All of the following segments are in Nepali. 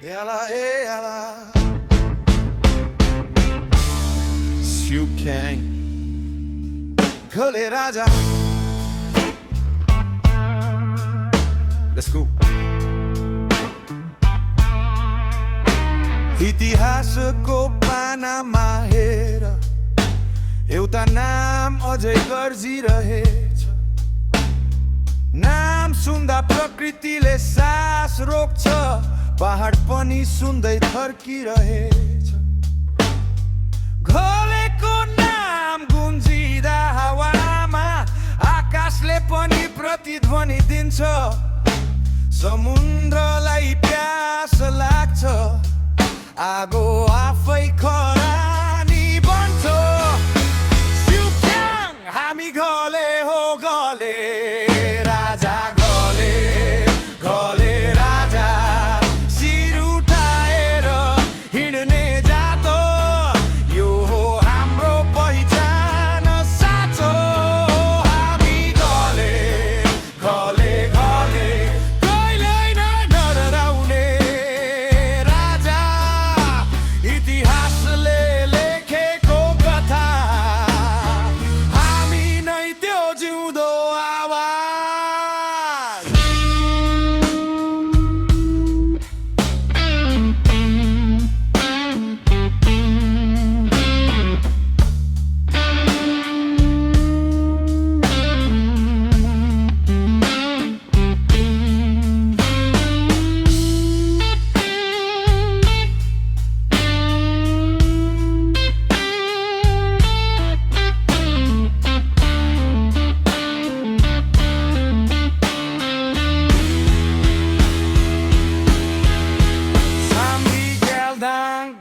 Ela, ela. Siupkhang Khale Raja. Let's go. इतिहासको पानामा हेर एउटा नाम अझै गर्जिरहेछ। नाम सुन्दा प्रकृतिले सास रोक्छ, पहाड पनि सुन्दै थर्किरहेछ। घलेको नाम गुन्जिँदा हावामा आकाशले पनि प्रतिध्वनि दिन्छ। समुद्रलाई प्यास लाग्छ, आगो आफै खरानी बन्छ। सिउक्याङ हामी घले हो घले राजा, घले घले राजा। शिर उठाएर हिँड्ने जातो, यो हो हाम्रो पहिचान साँचो। हामी घले घले घले, कहिल्यै नडराउने राजा। इतिहासले लेखेको कथा, हामी नै त्यो जिउँदो आवाज।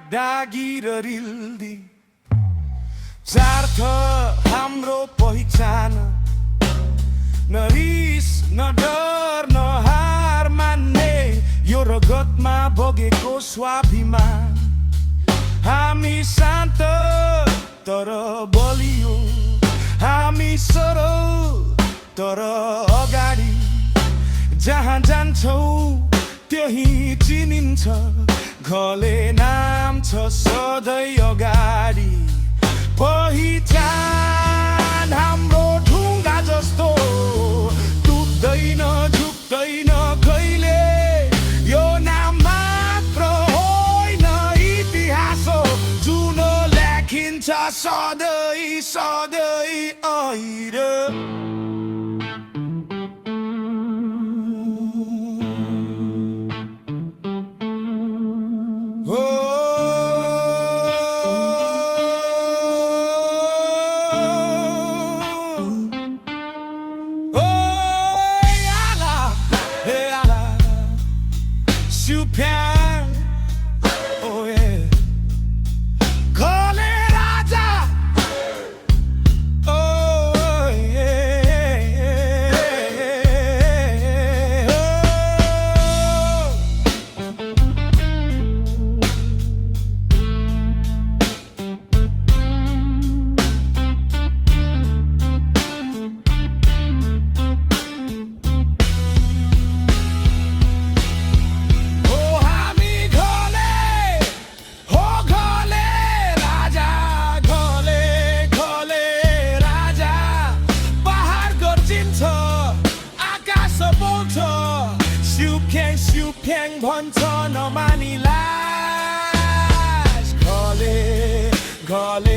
डागिर रिल्दी चार्थ हाम्रो पहिचान। न रिस न डर न हार मान्ने, यो रगतमा बगेको स्वाभिमान। हामी शान्त तर बलियो, हामी सरल तर अगाडि। जहाँ जान्छौ त्यही चिनिन्छ, घले नाम छ सधैँ अगाडि। पहिचान हाम्रो ढुङ्गा जस्तो, टुट्दैन झुक्दैन कहिले। यो नाम मात्र होइन इतिहास हो, जुन लेखिन्छ सधैँ सधैँ अहिले। Siupkhang, oh yeah. Khale Raja, oh yeah. सिउक्याङ भन्छ नमानिलास। घले घले